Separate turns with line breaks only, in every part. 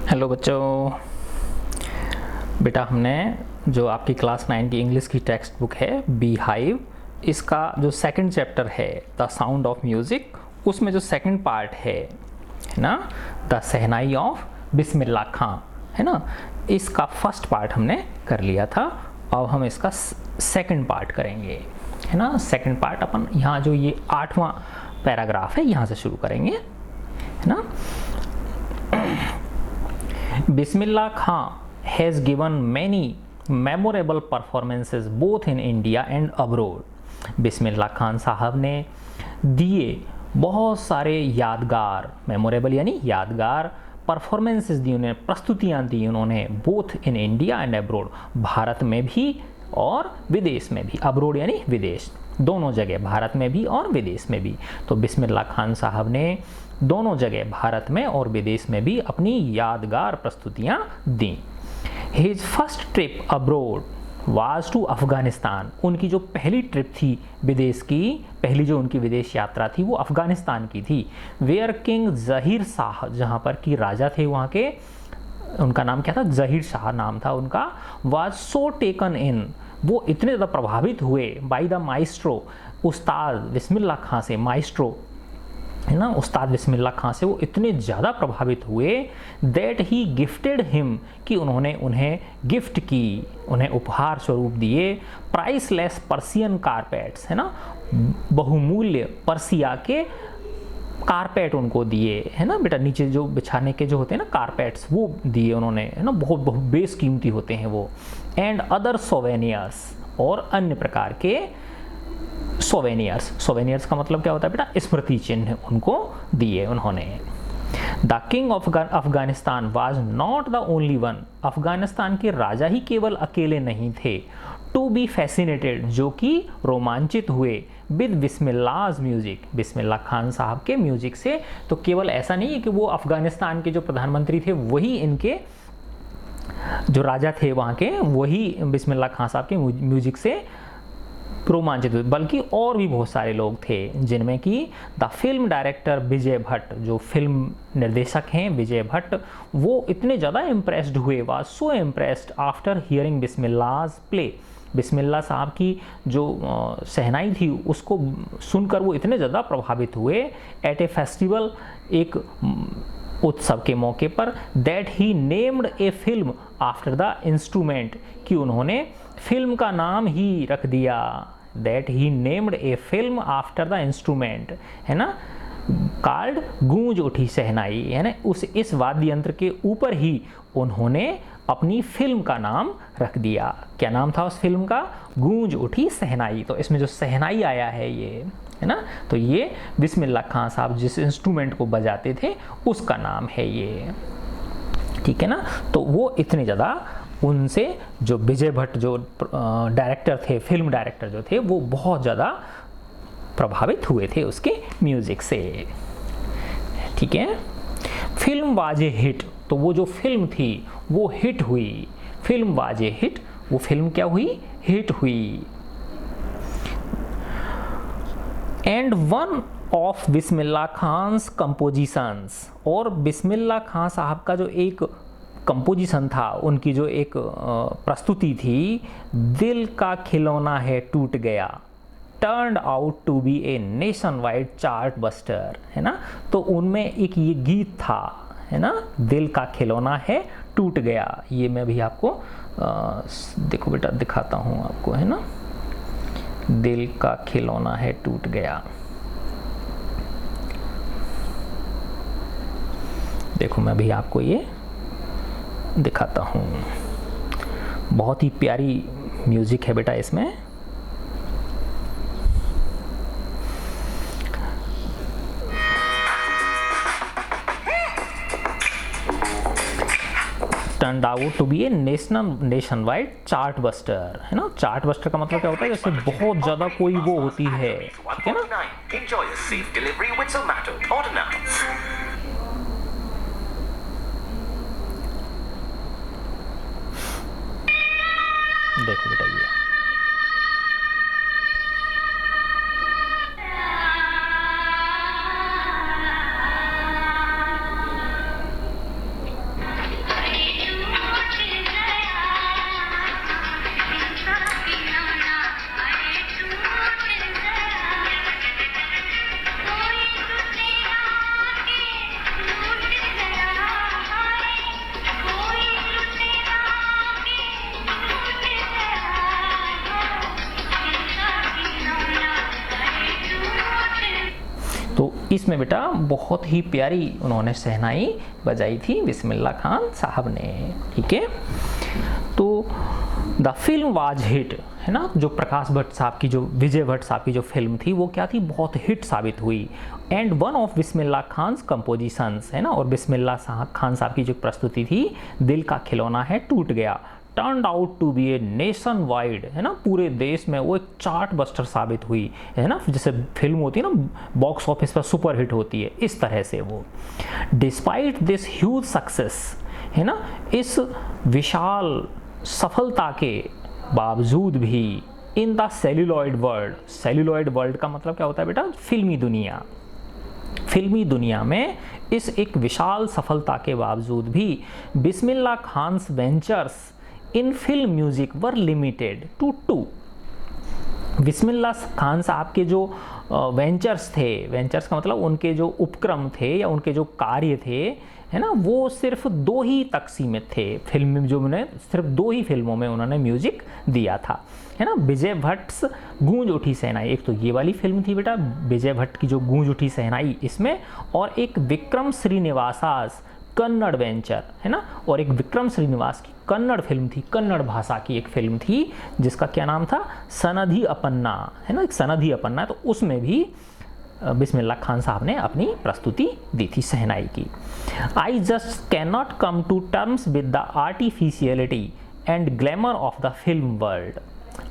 Hello बच्चों। बेटा हमने जो आपकी क्लास 9 की इंग्लिश की टेक्स्ट बुक है बी हाइव, इसका जो सेकंड चैप्टर है द साउंड ऑफ म्यूज़िक, उसमें जो सेकंड पार्ट है ना, द शहनाई ऑफ बिस्मिल्लाह खां, है ना, इसका फर्स्ट पार्ट हमने कर लिया था। अब हम इसका सेकंड पार्ट करेंगे, है ना। सेकंड पार्ट अपन यहाँ जो ये 8वां पैराग्राफ है यहाँ से शुरू करेंगे, है ना। Bismillah Khan has given many memorable performances both in India and abroad. बिस्मिल्लाह खान साहब ने दिए बहुत सारे यादगार, मेमोरेबल यानी यादगार परफॉर्मेंसेस दी, उन्हें प्रस्तुतियाँ दी उन्होंने, both in India and abroad, Bharat में भी और विदेश में भी। अब्रोड यानी विदेश, दोनों जगह, भारत में भी और विदेश में भी। तो बिस्मिल्लाह खान साहब ने दोनों जगह, भारत में और विदेश में भी, अपनी यादगार प्रस्तुतियां दी। His first trip abroad was to Afghanistan. उनकी जो पहली ट्रिप थी विदेश की, पहली जो उनकी विदेश यात्रा थी वो अफगानिस्तान की थी। वेयर किंग जहीर शाह, जहाँ पर कि राजा थे वहाँ के, उनका नाम क्या था, जहीर शाह नाम था उनका। वाज सो टेकन इन, वो इतने ज़्यादा प्रभावित हुए, बाई द माइस्ट्रो, उस्ताद बिस्मिल्लाह खां से, माइस्ट्रो है ना, उस्ताद बिस्मिल्लाह खां से वो इतने ज़्यादा प्रभावित हुए, दैट ही गिफ्टेड हिम, कि उन्होंने उन्हें गिफ्ट की, उन्हें उपहार स्वरूप दिए, प्राइसलेस पर्सियन कारपेट्स, है ना, बहुमूल्य पर्सिया के कारपेट उनको दिए, है ना बेटा, नीचे जो बिछाने के जो होते हैं ना कारपेट्स, वो दिए उन्होंने, है ना, बहुत बहुत बेशकीमती होते हैं वो। एंड अदर सोवेनियर्स, और अन्य प्रकार के सोवेनियर्स, सोवेनियर्स का मतलब क्या होता है बेटा, स्मृति चिन्ह उनको दिए उन्होंने। The king of Afghanistan was not the only one, Afghanistan के राजा ही केवल अकेले नहीं थे, टू बी फैसिनेटेड, जो कि रोमांचित हुए, विद बिस्मिल्लाह's म्यूजिक, बिस्मिल्लाह खान साहब के म्यूजिक से। तो केवल ऐसा नहीं है कि वो अफगानिस्तान के जो प्रधानमंत्री थे वही इनके जो राजा थे वहाँ के, वही बिस्मिल्लाह खान साहब के म्यूजिक से रोमांचित हुए, बल्कि और भी बहुत सारे लोग थे, जिनमें कि द फिल्म डायरेक्टर विजय भट्ट, जो फिल्म निर्देशक हैं विजय भट्ट, वो इतने ज़्यादा इम्प्रेस्ड हुए, was so impressed after hearing Bismillah's play, Bismillah Sahab की जो शहनाई थी उसको सुनकर वो इतने ज़्यादा प्रभावित हुए, एट ए फेस्टिवल, एक उत्सव के मौके पर, that he named a film after the instrument, कि उन्होंने फिल्म का नाम ही रख दिया, that he named a film after the instrument, है ना, कॉल्ड गूंज उठी शहनाई, है ना, उस इस वाद्य यंत्र के ऊपर ही उन्होंने अपनी फिल्म का नाम रख दिया। क्या नाम था उस फिल्म का? गूंज उठी शहनाई। तो इसमें जो शहनाई आया है ये, है ना, तो ये बिस्मिल्लाह खान साहब जिस इंस्ट्रूमेंट को बजाते थे उसका नाम है ये, ठीक है ना। तो वो इतने ज़्यादा उनसे, जो विजय भट्ट जो डायरेक्टर थे, फिल्म डायरेक्टर जो थे, वो बहुत ज़्यादा प्रभावित हुए थे उसके म्यूज़िक से, ठीक है। फिल्म वाज ए हिट, तो वो जो फिल्म थी वो हिट हुई, फिल्म वाज ए हिट, वो फिल्म क्या हुई? हिट हुई। And one of Bismillah Khan's compositions, और बिस्मिल्लाह खान साहब का जो एक कंपोजिशन था, उनकी जो एक प्रस्तुति थी, दिल का खिलौना है टूट गया, turned out to be a nation wide chart buster, है ना। तो उनमें एक ये गीत था, है ना, दिल का खिलौना है टूट गया। ये मैं भी आपको देखो बेटा दिखाता हूँ आपको, है ना, दिल का खिलौना है टूट गया। देखो मैं भी आपको ये दिखाता हूँ, बहुत ही प्यारी म्यूजिक है बेटा इसमें। Turned out to be a nation wide chart buster, है ना। चार्ट बस्टर का मतलब क्या होता है? जैसे बहुत ज़्यादा कोई वो होती है, ठीक है ना। देखो बेटा ये इसमें बेटा बहुत ही प्यारी उन्होंने शहनाई बजाई थी बिस्मिल्लाह खान साहब ने, ठीक है। तो द फिल्म वाज हिट, है ना, जो प्रकाश भट्ट साहब की, जो विजय भट्ट साहब की जो फिल्म थी वो क्या थी, बहुत हिट साबित हुई। And one of Bismillah Khan's compositions, है ना, और बिस्मिल्लाह खान साहब की जो प्रस्तुति थी दिल का खिलौना है टूट गया, turned out to be a nation wide, है ना, पूरे देश में वो एक चार्ट बस्टर साबित हुई, है ना, जैसे फिल्म होती है ना बॉक्स ऑफिस पर सुपर हिट होती है, इस तरह से वो। डिस्पाइट दिस ह्यूज सक्सेस, है ना, इस विशाल सफलता के बावजूद भी, in the celluloid world, celluloid world का मतलब क्या होता है बेटा, फिल्मी दुनिया, फिल्मी दुनिया में इस एक विशाल सफलता के बावजूद भी Bismillah Khan's ventures in film music were limited to 2। Bismillah Khan Sahab के जो वेंचर्स थे, वेंचर्स का मतलब उनके जो उपक्रम थे या उनके जो कार्य थे, है ना, वो सिर्फ 2 ही तक सीमित थे। फिल्म में जो उन्होंने सिर्फ 2 ही फिल्मों में उन्होंने म्यूजिक दिया था, है ना। विजय भट्ट गूंज उठी सहनाई, एक तो ये वाली फिल्म थी बेटा विजय भट्ट की जो गूंज उठी सहनाई इसमें, और एक विक्रम श्रीनिवासास कन्नड़ वेंचर, है ना, और एक विक्रम श्रीनिवास की कन्नड़ फिल्म थी, कन्नड़ भाषा की एक फिल्म थी जिसका क्या नाम था, सनधी अपन्ना, है ना, एक सनधी अपन्ना। तो उसमें भी बिस्मिल्लाह खान साहब ने अपनी प्रस्तुति दी थी शहनाई की। I just can not come to terms with the artificiality and glamour of the film world.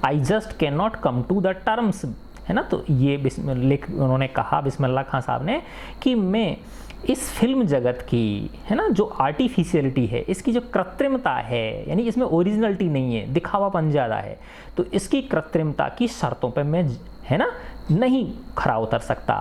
I just can not come to the terms, है ना, तो ये उन्होंने कहा बिस्मिल्लाह खान साहब ने कि मैं इस फिल्म जगत की, है ना, जो आर्टिफिशियलिटी है, इसकी जो कृत्रिमता है, यानी इसमें ओरिजिनलिटी नहीं है, दिखावापन ज़्यादा है, तो इसकी कृत्रिमता की शर्तों पे मैं, है ना, नहीं खरा उतर सकता।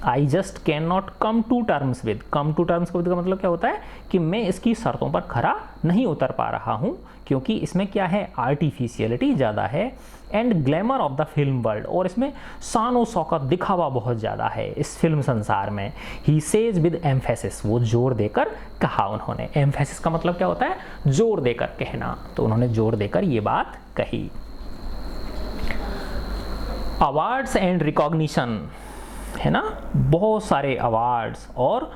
I just can not come to terms with, come to terms का मतलब क्या होता है कि मैं इसकी शर्तों पर खरा नहीं उतर पा रहा हूँ, क्योंकि इसमें क्या है, आर्टिफिशियलिटी ज़्यादा है, and glamour of the film world, और इसमें शान शौकत दिखावा बहुत ज़्यादा है इस फिल्म संसार में। ही सेज विद एम्फेसिस, वो जोर देकर कहा उन्होंने। एम्फेसिस का मतलब क्या होता है, जोर देकर कहना, तो उन्होंने जोर देकर ये बात कही। अवार्ड्स एंड रिकॉग्निशन, है ना, बहुत सारे अवार्ड्स और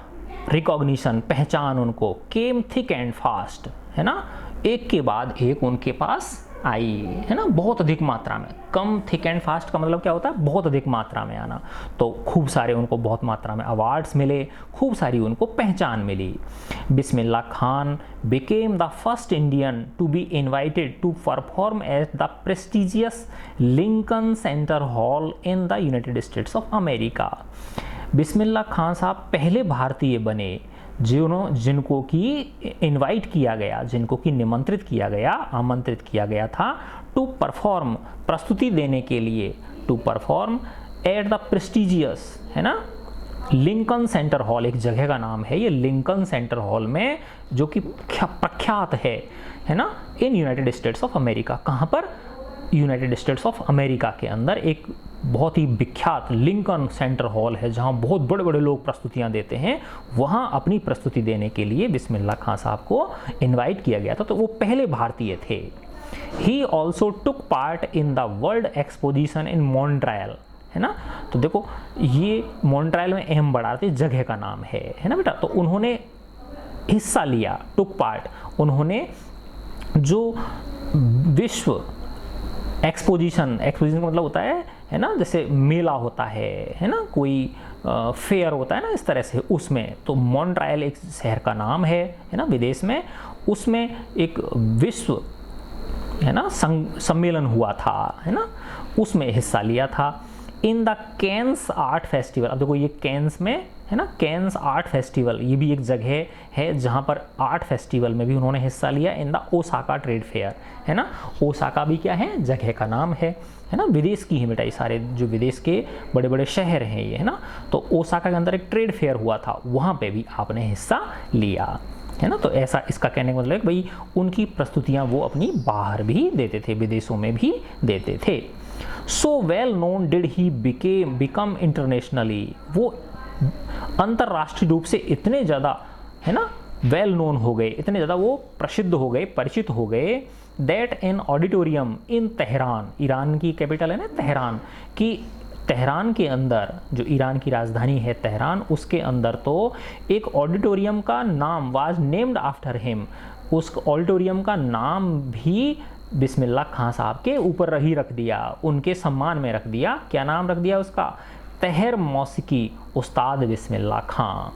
रिकॉग्निशन, पहचान उनको, केम थिक एंड फास्ट, है ना, एक के बाद एक उनके पास आई, है ना, बहुत अधिक मात्रा में। कम थिक एंड फास्ट का मतलब क्या होता है, बहुत अधिक मात्रा में आना। तो खूब सारे उनको बहुत मात्रा में अवार्ड्स मिले, खूब सारी उनको पहचान मिली। Bismillah Khan became the first Indian to be invited to perform at the prestigious Lincoln Center hall in the United States of America. Bismillah Khan Sahab पहले भारतीय बने जिनको कि इनवाइट किया गया, जिनको कि निमंत्रित किया गया, आमंत्रित किया गया था, टू परफॉर्म, प्रस्तुति देने के लिए, to perform at the prestigious, है ना, लिंकन सेंटर हॉल, एक जगह का नाम है ये, लिंकन सेंटर हॉल में, जो कि प्रख्यात है ना, in United States of America. कहाँ पर, यूनाइटेड स्टेट्स ऑफ अमेरिका के अंदर एक बहुत ही विख्यात लिंकन सेंटर हॉल है, जहां बहुत बड़े बड़े लोग प्रस्तुतियां देते हैं। वहां अपनी प्रस्तुति देने के लिए बिस्मिल्लाह खान साहब को इनवाइट किया गया था, तो वो पहले भारतीय थे। He also took part in the world exposition in Montreal, है ना, तो देखो ये मॉन्ट्रियल में अहम बढ़ाते जगह का नाम है ना बेटा, तो उन्होंने हिस्सा लिया, टुक पार्ट, उन्होंने जो विश्व एक्सपोजिशन का मतलब होता है ना, जैसे मेला होता है ना, कोई फेयर होता है ना, इस तरह से, उसमें, तो मॉन्ट्रियल एक शहर का नाम है ना, विदेश में, उसमें एक विश्व, है ना, सम्मेलन हुआ था, है ना, उसमें हिस्सा लिया था। In the cans art festival, अब देखो ये कैन्स में, है ना, कैन्स आर्ट फेस्टिवल, ये भी एक जगह है जहाँ पर आर्ट फेस्टिवल में भी उन्होंने हिस्सा लिया। In the Osaka trade fair, है ना, ओसाका भी क्या है, जगह का नाम है ना, विदेश की ही बेटा, सारे जो विदेश के बड़े बड़े शहर हैं ये, है ना, तो ओसाका के अंदर एक ट्रेड फेयर हुआ था, वहाँ पे भी आपने हिस्सा लिया, है ना। तो ऐसा इसका कहने का मतलब भाई उनकी प्रस्तुतियाँ वो अपनी बाहर भी देते थे, विदेशों में भी देते थे। So well known did he become internationally, वो अंतर्राष्ट्रीय रूप से इतने ज़्यादा, है ना, वेल नोन हो गए, इतने ज़्यादा वो प्रसिद्ध हो गए, परिचित हो गए, that in auditorium in Tehran, Iran की कैपिटल है ना तेहरान, कि तेहरान के अंदर, जो ईरान की राजधानी है तेहरान, उसके अंदर तो एक ऑडिटोरियम का नाम वाज नेम्ड आफ्टर हिम, उस ऑडिटोरियम का नाम भी बिस्मिल्लाह खां साहब के ऊपर ही रख दिया, उनके सम्मान में रख दिया। क्या नाम रख दिया उसका? तहर मौसीकी उस्ताद बिस्मिल्लाह खां,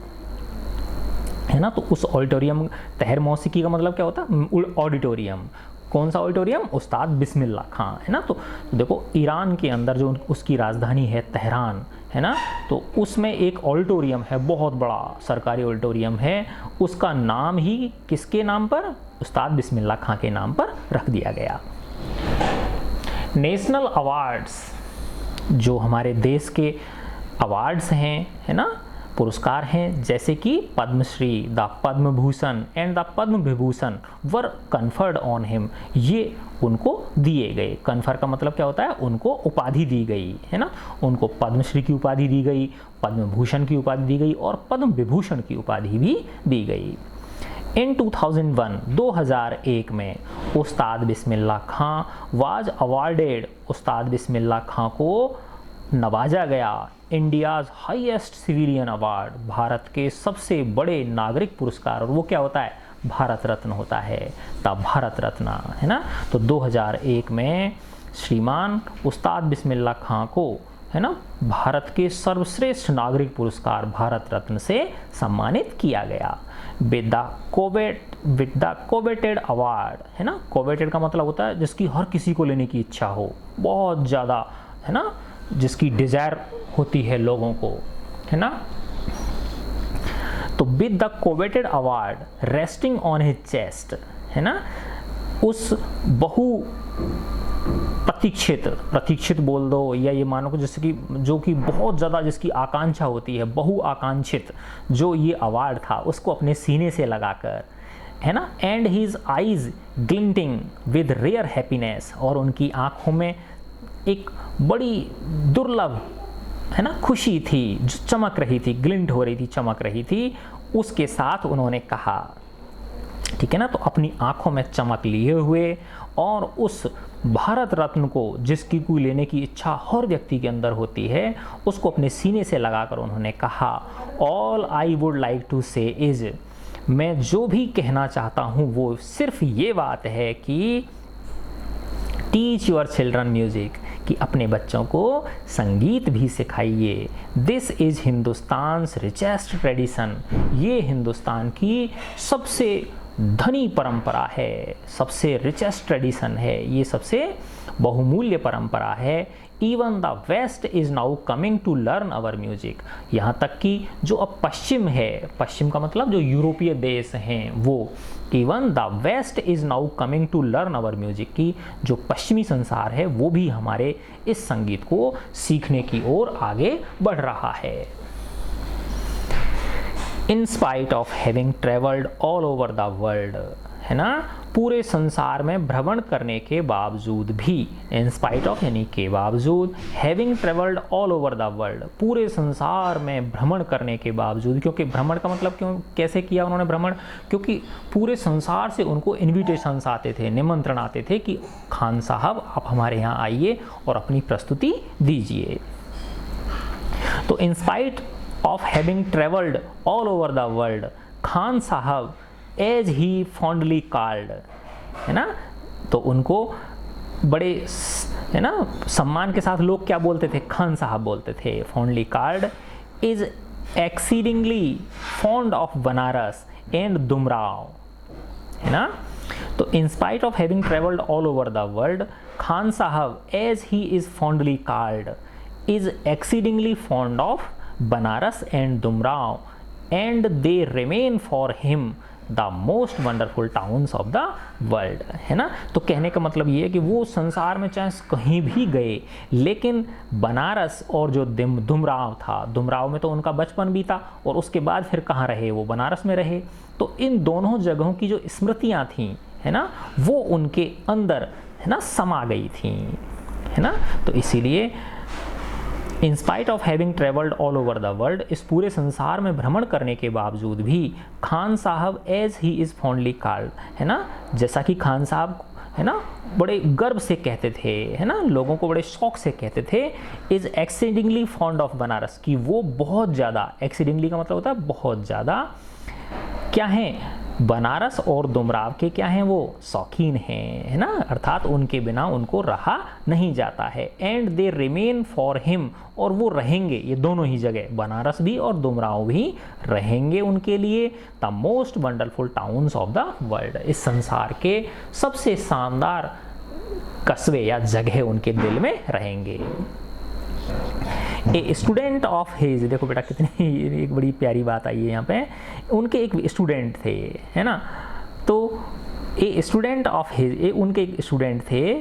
है ना। तो उस ऑडिटोरियम, तहर मौसीकी का मतलब क्या होता है? ऑडिटोरियम। कौन सा ऑडिटोरियम? उस्ताद बिस्मिल्लाह खां, है ना। तो देखो ईरान के अंदर जो उसकी राजधानी है तेहरान, है ना, तो उसमें एक ऑडिटोरियम है, बहुत बड़ा सरकारी ऑडिटोरियम है, उसका नाम ही किसके नाम पर? उस्ताद बिस्मिल्लाह खां के नाम पर रख दिया गया। नेशनल अवार्ड्स, जो हमारे देश के अवार्ड्स हैं, है ना, पुरस्कार हैं, जैसे कि Padmashri, the Padma Bhushan and the Padma Vibhushan were conferred on him, ये उनको दिए गए। कन्फर का मतलब क्या होता है? उनको उपाधि दी गई, है ना। उनको पद्मश्री की उपाधि दी गई, पद्म भूषण की उपाधि दी गई और पद्म विभूषण की उपाधि भी दी गई। इन 2001 में उस्ताद बिस्मिल्लाह खां वाज अवार्डेड, उस्ताद बिस्मिल्लाह खां को नवाजा गया India's highest civilian award, Bharat के सबसे बड़े नागरिक पुरस्कार, और वो क्या होता है? भारत रत्न होता है, तब भारत रत्न, है ना। तो 2001 में श्रीमान उस्ताद बिस्मिल्लाह खां को, है ना, भारत के सर्वश्रेष्ठ नागरिक पुरस्कार भारत रत्न से सम्मानित किया गया। विद द कोवेटेड अवार्ड, है ना। कोवेटेड का मतलब होता है जिसकी हर किसी को लेने की इच्छा हो, बहुत ज़्यादा, है ना, जिसकी डिज़ायर होती है लोगों को, है ना। तो with the coveted award resting on his chest, है ना, उस बहु प्रतीक्षित बोल दो, या ये मानो कि जैसे कि जो कि बहुत ज़्यादा जिसकी आकांक्षा होती है, बहु आकांक्षित जो ये अवार्ड था, उसको अपने सीने से लगाकर, है ना। And his eyes glinting with rare happiness, और उनकी आंखों में एक बड़ी दुर्लभ, है ना, खुशी थी जो चमक रही थी, ग्लिंट हो रही थी, चमक रही थी। उसके साथ उन्होंने कहा, ठीक है ना, तो अपनी आंखों में चमक लिए हुए और उस भारत रत्न को जिसकी कोई लेने की इच्छा हर व्यक्ति के अंदर होती है, उसको अपने सीने से लगाकर उन्होंने कहा, all I would like to say is, मैं जो भी कहना चाहता हूँ वो सिर्फ ये बात है कि टीच योर चिल्ड्रन म्यूजिक, कि अपने बच्चों को संगीत भी सिखाइए। दिस इज़ हिंदुस्तान्स रिचेस्ट ट्रेडिशन, ये हिंदुस्तान की सबसे धनी परंपरा है, सबसे रिचेस्ट ट्रेडिशन है, ये सबसे बहुमूल्य परंपरा है। Even the west is now coming to learn our music, यहाँ तक कि जो अब पश्चिम है, पश्चिम का मतलब जो यूरोपीय देश हैं वो, even the west is now coming to learn our music, की जो पश्चिमी संसार है वो भी हमारे इस संगीत को सीखने की ओर आगे बढ़ रहा है। इन spite of having travelled all over the world, है ना, पूरे संसार में भ्रमण करने के बावजूद भी, इन स्पाइट ऑफ यानी के बावजूद, having travelled all over the world, पूरे संसार में भ्रमण करने के बावजूद, क्योंकि भ्रमण का मतलब क्यों, कैसे किया उन्होंने भ्रमण? क्योंकि पूरे संसार से उनको इन्विटेशंस आते थे, निमंत्रण आते थे कि खान साहब आप हमारे यहाँ आइए और अपनी प्रस्तुति दीजिए। तो in spite of having travelled all over the world, Khan साहब एज ही फॉन्डली कॉल्ड, है ना, तो उनको बड़े, है ना, सम्मान के साथ लोग क्या बोलते थे? खान साहब बोलते थे। Fondly called is exceedingly fond of Banaras and Dumraon, है ना। तो in spite of having travelled all over the world, Khan साहब as he is fondly called is exceedingly fond of Banaras and Dumraon, and they remain for him the most wonderful towns of the world, है ना। तो कहने का मतलब ये है कि वो संसार में चाहे कहीं भी गए, लेकिन बनारस और जो दुमराव था, दुमराव में तो उनका बचपन बीता और उसके बाद फिर कहाँ रहे? वो बनारस में रहे। तो इन दोनों जगहों की जो स्मृतियाँ थीं, है ना, वो उनके अंदर, है ना, समा गई थी, है ना। तो इसीलिए इन spite of having travelled all over the world, इस पूरे संसार में भ्रमण करने के बावजूद भी खान साहब as he is fondly called, है ना, जैसा कि खान साहब, है ना, बड़े गर्व से कहते थे, है ना, लोगों को बड़े शौक से कहते थे, is exceedingly fond of Banaras, कि वो बहुत ज़्यादा, एक्सीडिंगली का मतलब होता है बहुत ज़्यादा, क्या है, बनारस और डुमराव के क्या हैं, वो शौकीन हैं, है ना, अर्थात उनके बिना उनको रहा नहीं जाता है। And they remain for him, और वो रहेंगे, ये दोनों ही जगह, बनारस भी और डुमराव भी रहेंगे उनके लिए, the most wonderful towns of the world, इस संसार के सबसे शानदार कस्बे या जगह उनके दिल में रहेंगे। ए स्टूडेंट ऑफ हिज, देखो बेटा कितनी एक बड़ी प्यारी बात आई है यहाँ पे, उनके एक स्टूडेंट थे, है ना, तो ए स्टूडेंट ऑफ हिज, उनके एक स्टूडेंट थे,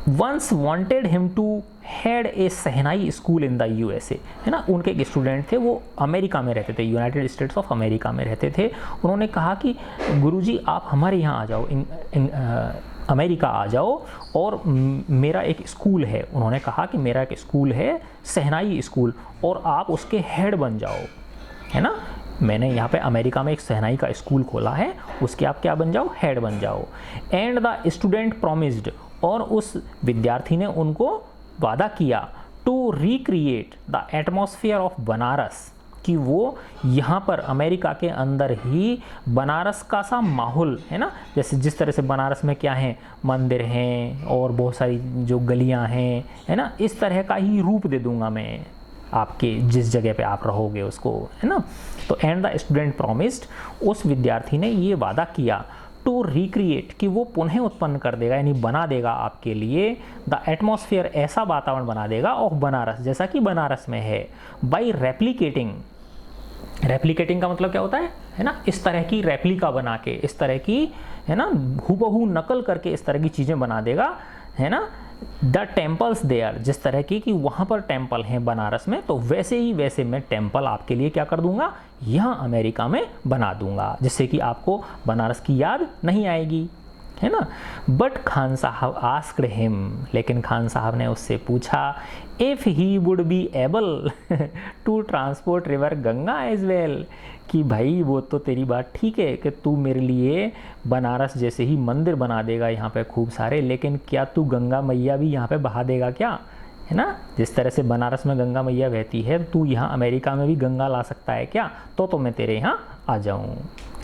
once wanted him to head a shehnai school in the USA, है ना, उनके एक स्टूडेंट थे, वो अमेरिका में रहते थे, यूनाइटेड स्टेट्स ऑफ अमेरिका में रहते थे, उन्होंने कहा कि गुरुजी आप हमारे यहाँ आ जाओ, अमेरिका आ जाओ, और मेरा एक स्कूल है, उन्होंने कहा कि मेरा एक स्कूल है शहनाई स्कूल, और आप उसके हेड बन जाओ, है ना, मैंने यहाँ पे अमेरिका में एक शहनाई का स्कूल खोला है, उसके आप क्या बन जाओ, हेड बन जाओ। एंड द स्टूडेंट प्रॉमिस्ड, और उस विद्यार्थी ने उनको वादा किया, to recreate the atmosphere of Banaras, कि वो यहाँ पर अमेरिका के अंदर ही बनारस का सा माहौल, है ना, जैसे जिस तरह से बनारस में क्या है, मंदिर हैं और बहुत सारी जो गलियाँ हैं, है ना, इस तरह का ही रूप दे दूंगा मैं आपके जिस जगह पे आप रहोगे उसको, है ना। तो एंड द स्टूडेंट प्रॉमिस्ड, उस विद्यार्थी ने ये वादा किया, टू रिक्रिएट, कि वो पुनः उत्पन्न कर देगा, यानी बना देगा आपके लिए, द एटमॉस्फेयर, ऐसा वातावरण बना देगा ऑफ बनारस, जैसा कि बनारस में है, बाई रेप्लिकेटिंग, रेप्लिकेटिंग का मतलब क्या होता है ना, इस तरह की रेप्लिका बना के, इस तरह की, है ना, हूबहू नकल करके इस तरह की चीज़ें बना देगा, है ना, द टेम्पल्स देयर, जिस तरह की कि वहाँ पर टेम्पल हैं बनारस में, तो वैसे ही वैसे मैं टेम्पल आपके लिए क्या कर दूंगा, यहाँ अमेरिका में बना दूंगा, जिससे कि आपको बनारस की याद नहीं आएगी, है ना। बट खान साहब आस्क्ड हिम, लेकिन खान साहब ने उससे पूछा, if he would be able to transport river Ganga as well, कि भाई वो तो तेरी बात ठीक है कि तू मेरे लिए बनारस जैसे ही मंदिर बना देगा यहाँ पे खूब सारे, लेकिन क्या तू गंगा मैया भी यहाँ पे बहा देगा क्या, है ना, जिस तरह से बनारस में गंगा मैया बहती है, तू यहाँ अमेरिका में भी गंगा ला सकता है क्या, तो मैं तेरे यहाँ आ जाऊँ,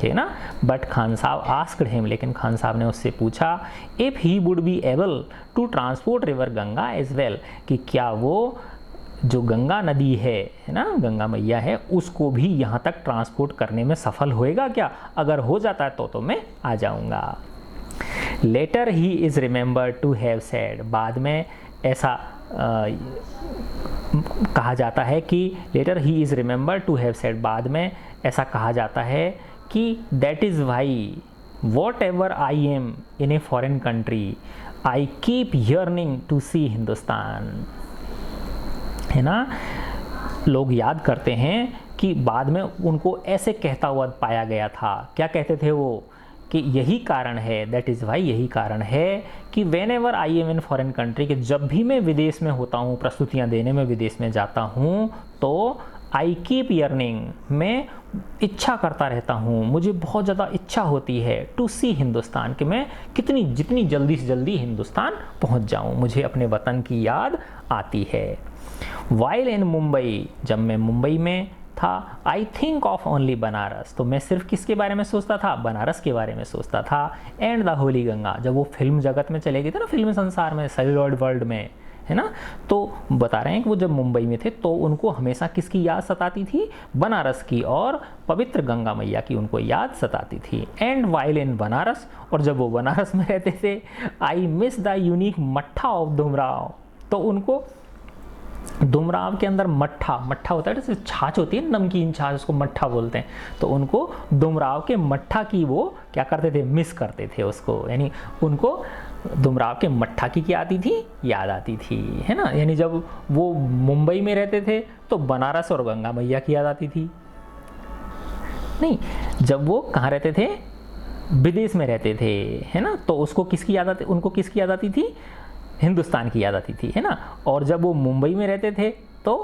है ना। बट खान साहब आस्क्ड हिम, लेकिन खान साहब ने उससे पूछा, if he would be able to transport river Ganga as well, कि क्या वो जो गंगा नदी है ना, गंगा मैया है, उसको भी यहाँ तक ट्रांसपोर्ट करने में सफल होएगा क्या, अगर हो जाता है तो मैं आ जाऊँगा। Later he is remembered to have said, बाद में ऐसा कहा जाता है कि later he is remembered to have said, बाद में ऐसा कहा जाता है कि that is why whatever I am in a foreign country I keep yearning to see Hindustan, है ना। लोग याद करते हैं कि बाद में उनको ऐसे कहता हुआ पाया गया था, क्या कहते थे वो, कि यही कारण है, दैट इज़ वाई, यही कारण है कि when ever I am in foreign country, कि जब भी मैं विदेश में होता हूँ, प्रस्तुतियाँ देने में विदेश में जाता हूँ, तो आई कीप यर्निंग, मैं इच्छा करता रहता हूँ, मुझे बहुत ज़्यादा इच्छा होती है, टू सी हिंदुस्तान, कि मैं जितनी जल्दी से जल्दी हिंदुस्तान पहुँच जाऊँ, मुझे अपने वतन की याद आती है। वाइल इन मुंबई, जब मैं मुंबई में था, I think of only Banaras, तो मैं सिर्फ किसके बारे में सोचता था, बनारस के बारे में सोचता था। एंड द होली गंगा, जब वो फिल्म जगत में चले गए थे ना, फिल्म संसार में, सेलुलॉइड वर्ल्ड में, है ना, तो बता रहे हैं कि वो जब मुंबई में थे तो उनको हमेशा किसकी याद सताती थी, बनारस की, और पवित्र गंगा मैया की उनको याद सताती थी। एंड वाइल इन बनारस, और जब वो बनारस में रहते थे, आई मिस द यूनिक मट्ठा ऑफ डुमराव, तो उनको डुमराव के अंदर मट्ठा होता है, जैसे छाछ होती है, नमकीन छाछ, उसको मट्ठा बोलते हैं, तो उनको डुमराव के मट्ठा की वो क्या करते थे, मिस करते थे उसको, यानी उनको डुमराव के मट्ठा की क्या आती थी, याद आती थी, है ना। यानी जब वो मुंबई में रहते थे तो बनारस और गंगा मैया की याद आती थी, नहीं, जब वो कहाँ रहते थे, विदेश में रहते थे, है ना, तो उसको किसकी याद आती, उनको किसकी याद आती थी, हिंदुस्तान की याद आती थी, है ना। और जब वो मुंबई में रहते थे तो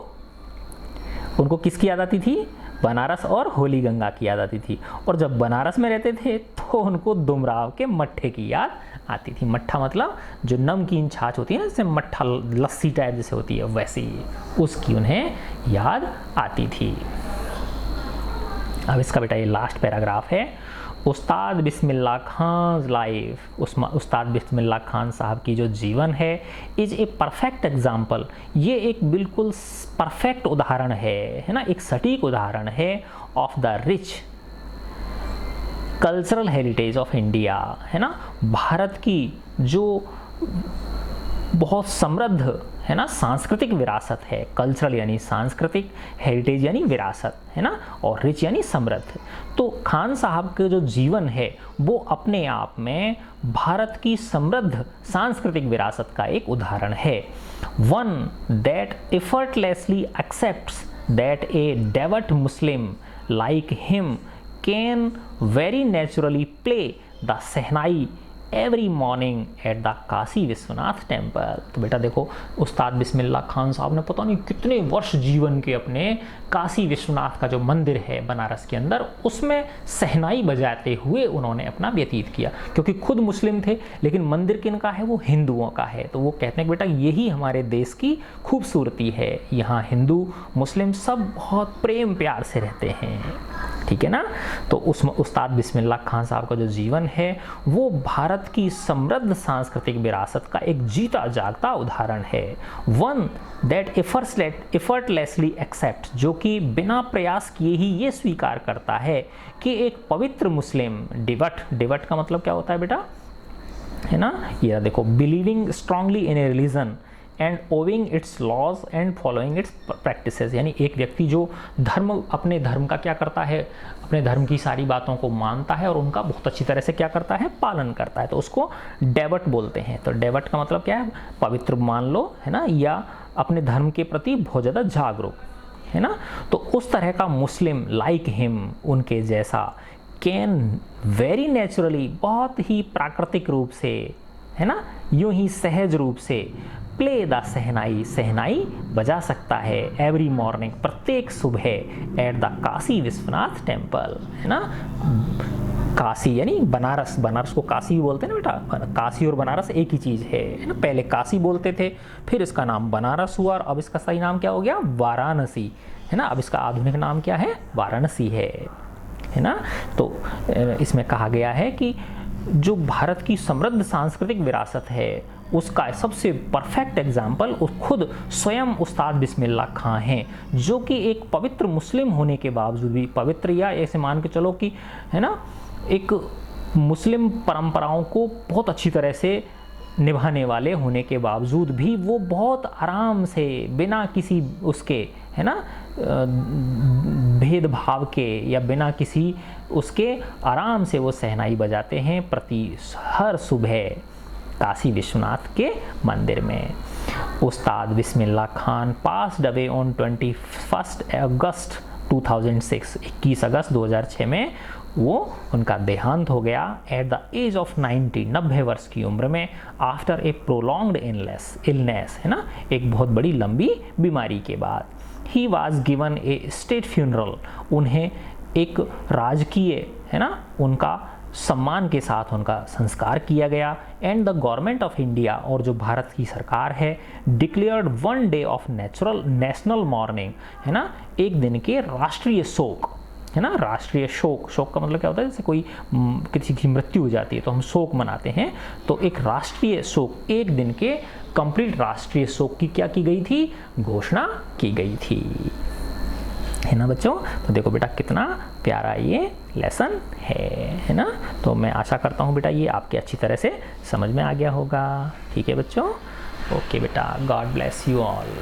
उनको किसकी याद आती थी, बनारस और होली गंगा की याद आती थी, और जब बनारस में रहते थे तो उनको दुमराव के मट्ठे की याद आती थी। मट्ठा मतलब जो नमकीन छाछ होती है ना, जैसे मट्ठा लस्सी टाइप जैसे होती है वैसी, उसकी उन्हें याद आती थी। अब इसका बेटा ये लास्ट पैराग्राफ है। उस्ताद बिस्मिल्लाह खान लाइफ, उस्ताद बिस्मिल्लाह खान साहब की जो जीवन है इज ए परफेक्ट एग्जाम्पल, ये एक बिल्कुल परफेक्ट उदाहरण है ना, एक सटीक उदाहरण है of the rich cultural heritage of India, है ना, भारत की जो बहुत समृद्ध है ना सांस्कृतिक विरासत है। कल्चरल यानी सांस्कृतिक, हेरिटेज यानी विरासत, है ना, और रिच यानी समृद्ध। तो खान साहब के जो जीवन है वो अपने आप में भारत की समृद्ध सांस्कृतिक विरासत का एक उदाहरण है। One that effortlessly accepts that a devout Muslim like him can very naturally play the shehnai every morning at the Kashi Vishwanath temple. तो बेटा देखो, उस्ताद बिस्मिल्लाह खान साहब ने पता नहीं कितने वर्ष जीवन के अपने काशी विश्वनाथ का जो मंदिर है बनारस के अंदर, उसमें सहनाई बजाते हुए उन्होंने अपना व्यतीत किया, क्योंकि खुद मुस्लिम थे लेकिन मंदिर किनका है, वो हिंदुओं का है। तो वो कहते हैं कि बेटा यही हमारे देश की खूबसूरती है, यहाँ हिंदू मुस्लिम सब बहुत प्रेम प्यार से रहते हैं, ठीक है ना। तो उसमें उस्ताद बिस्मिल्लाह खान साहब का जो जीवन है वो भारत की समृद्ध सांस्कृतिक विरासत का एक जीता जागता उदाहरण है। वन दैट एफर्टलेसली एक्सेप्ट, जो कि बिना प्रयास किए ही ये स्वीकार करता है कि एक पवित्र मुस्लिम डिवट का मतलब क्या होता है बेटा, है ना, ये देखो, believing strongly in a religion and owing its laws and following its practices, यानी एक व्यक्ति जो अपने धर्म का क्या करता है, अपने धर्म की सारी बातों को मानता है और उनका बहुत अच्छी तरह से क्या करता है, पालन करता है, तो उसको डेवट बोलते हैं। तो डेवट का मतलब क्या है, पवित्र मान लो, है ना, या अपने धर्म के प्रति बहुत ज़्यादा जागरूक, है ना। तो उस तरह का मुस्लिम लाइक हिम, उनके जैसा, कैन वेरी नेचुरली, बहुत ही प्राकृतिक रूप से, है ना, यूं ही सहज रूप से, प्ले द सहनाई बजा सकता है एवरी मॉर्निंग, प्रत्येक सुबह, eight the Kashi Vishwanath temple, है ना। काशी यानी बनारस को काशी भी बोलते हैं ना बेटा, काशी और बनारस एक ही चीज़ है ना। पहले काशी बोलते थे, फिर इसका नाम बनारस हुआ, और अब इसका सही नाम क्या हो गया, वाराणसी, है ना। अब इसका आधुनिक नाम क्या है, वाराणसी है ना। तो इसमें कहा गया है कि जो भारत की समृद्ध सांस्कृतिक विरासत है उसका सबसे परफेक्ट एग्जाम्पल खुद स्वयं उस्ताद बिस्मिल्लाह खां हैं, जो कि एक पवित्र मुस्लिम होने के बावजूद भी, पवित्र या ऐसे मान के चलो कि, है ना, एक मुस्लिम परंपराओं को बहुत अच्छी तरह से निभाने वाले होने के बावजूद भी वो बहुत आराम से, बिना किसी उसके, है ना, भेदभाव के या बिना किसी उसके, आराम से वो सहनाई बजाते हैं हर सुबह काशी विश्वनाथ के मंदिर में। उस्ताद Bismillah Khan passed away on 21 अगस्त 2006, 21 अगस्त 2006 में वो उनका देहांत हो गया एट द एज ऑफ 90 वर्ष की उम्र में, आफ्टर ए प्रोलॉन्ग्ड इलनेस, है ना, एक बहुत बड़ी लंबी बीमारी के बाद। He was given A state funeral, उन्हें एक राजकीय, है ना, उनका सम्मान के साथ उनका संस्कार किया गया। And the government of India, और जो भारत की सरकार है, declared 1 day of national morning, है ना, एक दिन के राष्ट्रीय शोक, है ना। राष्ट्रीय शोक का मतलब क्या होता है, जैसे कोई किसी की मृत्यु हो जाती है तो हम शोक मनाते हैं, तो एक राष्ट्रीय शोक, एक दिन के कंप्लीट राष्ट्रीय शोक की क्या की गई थी, घोषणा की गई थी, है ना बच्चों। तो देखो बेटा कितना प्यारा ये लेसन है ना। तो मैं आशा करता हूँ बेटा ये आपके अच्छी तरह से समझ में आ गया होगा, ठीक है बच्चों। ओके बेटा, गॉड ब्लेस यू ऑल।